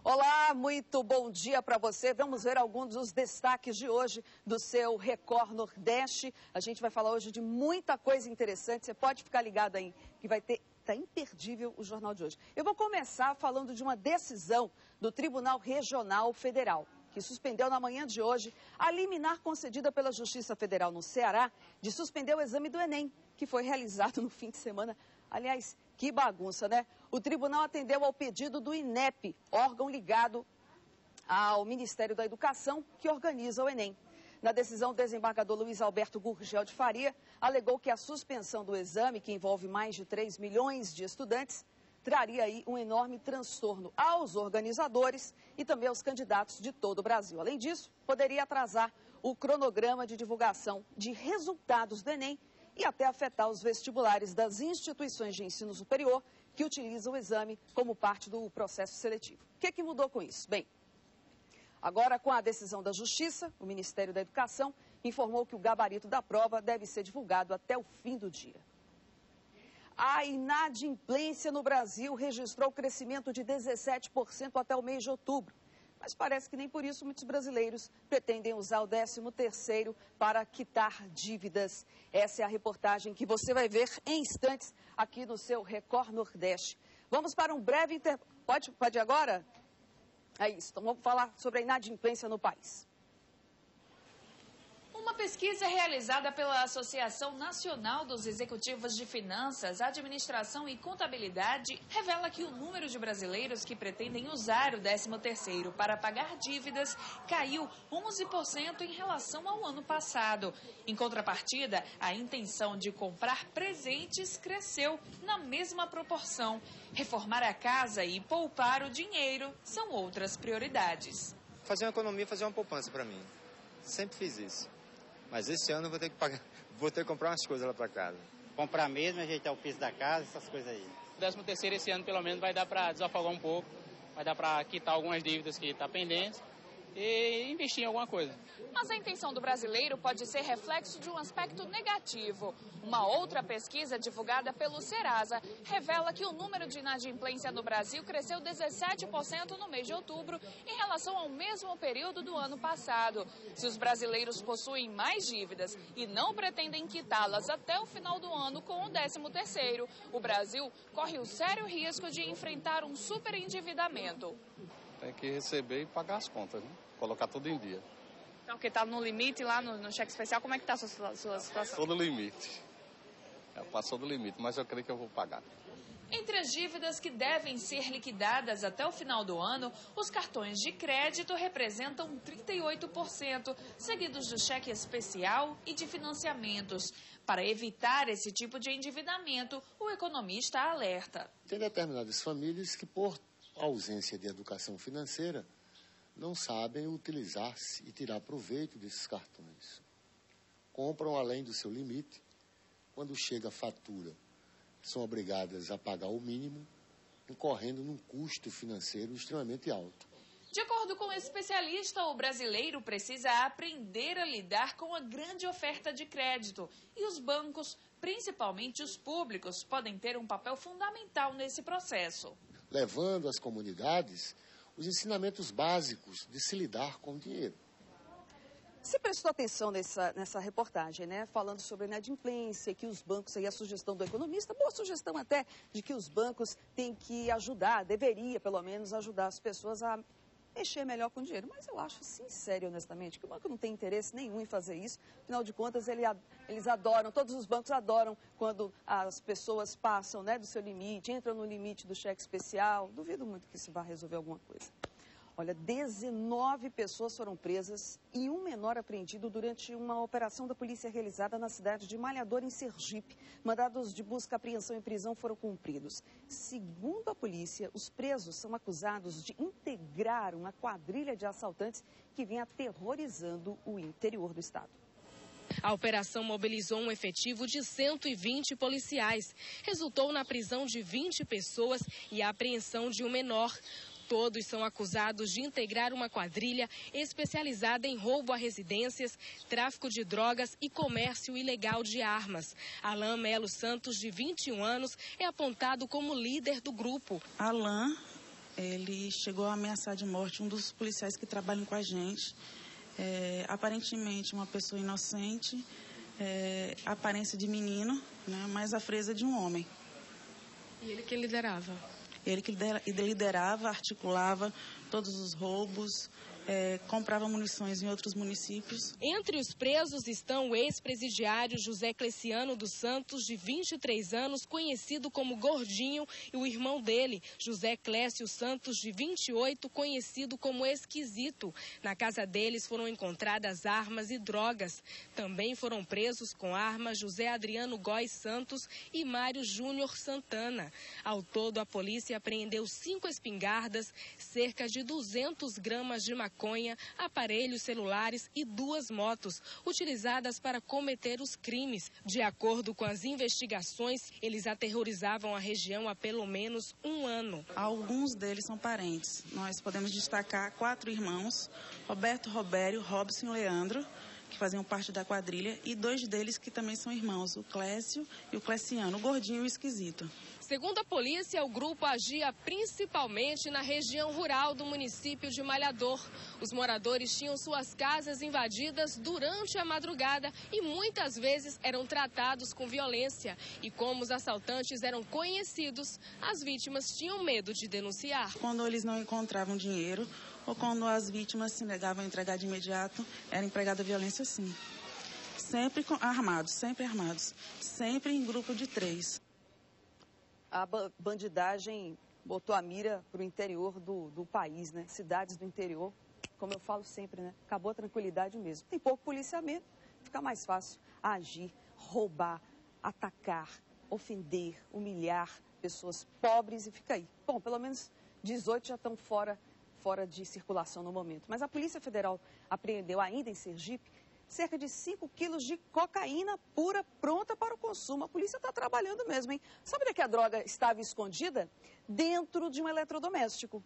Olá, muito bom dia para você. Vamos ver alguns dos destaques de hoje do seu Record Nordeste. A gente vai falar hoje de muita coisa interessante. Você pode ficar ligado aí, que vai ter... Está imperdível o jornal de hoje. Eu vou começar falando de uma decisão do Tribunal Regional Federal, que suspendeu na manhã de hoje a liminar concedida pela Justiça Federal no Ceará de suspender o exame do Enem, que foi realizado no fim de semana. Aliás, que bagunça, né? O tribunal atendeu ao pedido do INEP, órgão ligado ao Ministério da Educação, que organiza o Enem. Na decisão, o desembargador Luiz Alberto Gurgel de Faria alegou que a suspensão do exame, que envolve mais de 3 milhões de estudantes, traria aí um enorme transtorno aos organizadores e também aos candidatos de todo o Brasil. Além disso, poderia atrasar o cronograma de divulgação de resultados do Enem e até afetar os vestibulares das instituições de ensino superior que utilizam o exame como parte do processo seletivo. O que é que mudou com isso? Bem, agora, com a decisão da Justiça, o Ministério da Educação informou que o gabarito da prova deve ser divulgado até o fim do dia. A inadimplência no Brasil registrou crescimento de 17% até o mês de outubro. Mas parece que nem por isso muitos brasileiros pretendem usar o 13º para quitar dívidas. Essa é a reportagem que você vai ver em instantes aqui no seu Record Nordeste. Vamos para um breve Pode agora? É isso, então vamos falar sobre a inadimplência no país. Uma pesquisa realizada pela Associação Nacional dos Executivos de Finanças, Administração e Contabilidade revela que o número de brasileiros que pretendem usar o 13º para pagar dívidas caiu 11% em relação ao ano passado. Em contrapartida, a intenção de comprar presentes cresceu na mesma proporção. Reformar a casa e poupar o dinheiro são outras prioridades. Fazer uma economia, fazer uma poupança para mim. Sempre fiz isso. Mas esse ano eu vou ter que comprar umas coisas lá para casa. Comprar mesmo, ajeitar o piso da casa, essas coisas aí. O 13º esse ano pelo menos vai dar para desafogar um pouco, vai dar para quitar algumas dívidas que estão pendentes e investir em alguma coisa. Mas a intenção do brasileiro pode ser reflexo de um aspecto negativo. Uma outra pesquisa divulgada pelo Serasa revela que o número de inadimplência no Brasil cresceu 17% no mês de outubro em relação ao mesmo período do ano passado. Se os brasileiros possuem mais dívidas e não pretendem quitá-las até o final do ano com o 13º, o Brasil corre o sério risco de enfrentar um superendividamento. Tem que receber e pagar as contas, né? Colocar tudo em dia. Então, que está no limite lá no cheque especial, como é que está a sua situação? Passou do limite. Passou do limite, mas eu creio que eu vou pagar. Entre as dívidas que devem ser liquidadas até o final do ano, os cartões de crédito representam 38%, seguidos do cheque especial e de financiamentos. Para evitar esse tipo de endividamento, o economista alerta. Tem determinadas famílias que, por ausência de educação financeira, não sabem utilizar-se e tirar proveito desses cartões. Compram além do seu limite. Quando chega a fatura, são obrigadas a pagar o mínimo, incorrendo num custo financeiro extremamente alto. De acordo com o especialista, o brasileiro precisa aprender a lidar com a grande oferta de crédito. E os bancos, principalmente os públicos, podem ter um papel fundamental nesse processo, levando às comunidades os ensinamentos básicos de se lidar com o dinheiro. Você prestou atenção nessa reportagem, né? Falando sobre a inadimplência, que os bancos, aí a sugestão do economista, boa sugestão até, de que os bancos têm que ajudar, deveria pelo menos ajudar as pessoas a mexer melhor com o dinheiro. Mas eu acho, sincero e honestamente, que o banco não tem interesse nenhum em fazer isso. Afinal de contas, eles adoram, todos os bancos adoram quando as pessoas passam, né, do seu limite, entram no limite do cheque especial. Duvido muito que isso vá resolver alguma coisa. Olha, 19 pessoas foram presas e um menor apreendido durante uma operação da polícia realizada na cidade de Malhador, em Sergipe. Mandados de busca, apreensão e prisão foram cumpridos. Segundo a polícia, os presos são acusados de integrar uma quadrilha de assaltantes que vem aterrorizando o interior do estado. A operação mobilizou um efetivo de 120 policiais. Resultou na prisão de 20 pessoas e a apreensão de um menor. Todos são acusados de integrar uma quadrilha especializada em roubo a residências, tráfico de drogas e comércio ilegal de armas. Alain Melo Santos, de 21 anos, é apontado como líder do grupo. Alain ele chegou a ameaçar de morte um dos policiais que trabalham com a gente. Aparentemente uma pessoa inocente, aparência de menino, né, mas a freza de um homem. E ele que liderava? Ele que liderava, articulava todos os roubos, comprava munições em outros municípios. Entre os presos estão o ex-presidiário José Cleciano dos Santos, de 23 anos, conhecido como Gordinho, e o irmão dele, José Clécio Santos, de 28, conhecido como Esquisito. Na casa deles foram encontradas armas e drogas. Também foram presos com armas José Adriano Góes Santos e Mário Júnior Santana. Ao todo, a polícia apreendeu 5 espingardas, cerca de 200 gramas de maconha, aparelhos celulares e 2 motos, utilizadas para cometer os crimes. De acordo com as investigações, eles aterrorizavam a região há pelo menos 1 ano. Alguns deles são parentes. Nós podemos destacar 4 irmãos, Roberto, Robério, Robson e Leandro, que faziam parte da quadrilha, e 2 deles que também são irmãos, o Clécio e o Cleciano, o Gordinho e o Esquisito. Segundo a polícia, o grupo agia principalmente na região rural do município de Malhador. Os moradores tinham suas casas invadidas durante a madrugada e muitas vezes eram tratados com violência. E como os assaltantes eram conhecidos, as vítimas tinham medo de denunciar. Quando eles não encontravam dinheiro ou quando as vítimas se negavam a entregar de imediato, era empregada a violência sim. Sempre armados, sempre em grupo de 3. A bandidagem botou a mira para o interior do país, né? Cidades do interior, como eu falo sempre, né? Acabou a tranquilidade mesmo. Tem pouco policiamento, fica mais fácil agir, roubar, atacar, ofender, humilhar pessoas pobres e fica aí. Bom, pelo menos 18 já estão fora de circulação no momento. Mas a Polícia Federal apreendeu ainda em Sergipe cerca de 5 quilos de cocaína pura, pronta para o consumo. A polícia está trabalhando mesmo, hein? Sabe onde é que a droga estava escondida? Dentro de um eletrodoméstico.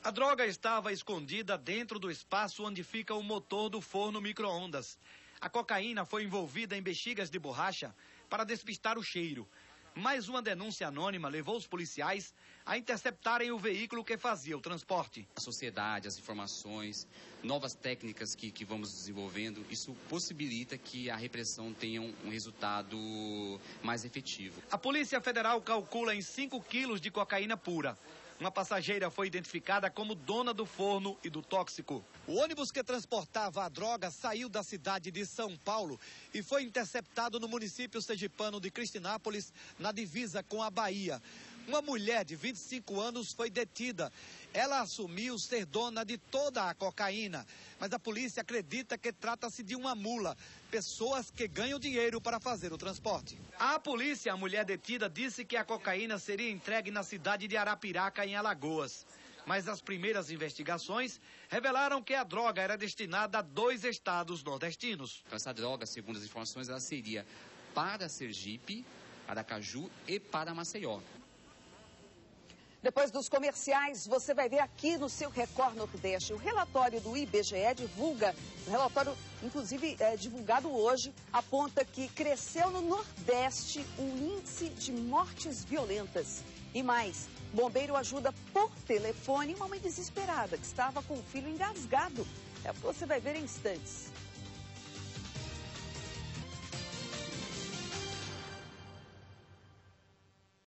A droga estava escondida dentro do espaço onde fica o motor do forno micro-ondas. A cocaína foi envolvida em bexigas de borracha para despistar o cheiro. Mais uma denúncia anônima levou os policiais a interceptarem o veículo que fazia o transporte. A sociedade, as informações, novas técnicas que vamos desenvolvendo, isso possibilita que a repressão tenha um resultado mais efetivo. A Polícia Federal calcula em 5 quilos de cocaína pura. Uma passageira foi identificada como dona do forno e do tóxico. O ônibus que transportava a droga saiu da cidade de São Paulo e foi interceptado no município sergipano de Cristinápolis, na divisa com a Bahia. Uma mulher de 25 anos foi detida. Ela assumiu ser dona de toda a cocaína, mas a polícia acredita que trata-se de uma mula, pessoas que ganham dinheiro para fazer o transporte. A polícia, a mulher detida, disse que a cocaína seria entregue na cidade de Arapiraca, em Alagoas. Mas as primeiras investigações revelaram que a droga era destinada a 2 estados nordestinos. Essa droga, segundo as informações, ela seria para Sergipe, Aracaju e para Maceió. Depois dos comerciais, você vai ver aqui no seu Record Nordeste. O relatório do IBGE divulga, o relatório, inclusive, divulgado hoje, aponta que cresceu no Nordeste o índice de mortes violentas. E mais, bombeiro ajuda por telefone uma mãe desesperada que estava com o filho engasgado. É o que você vai ver em instantes.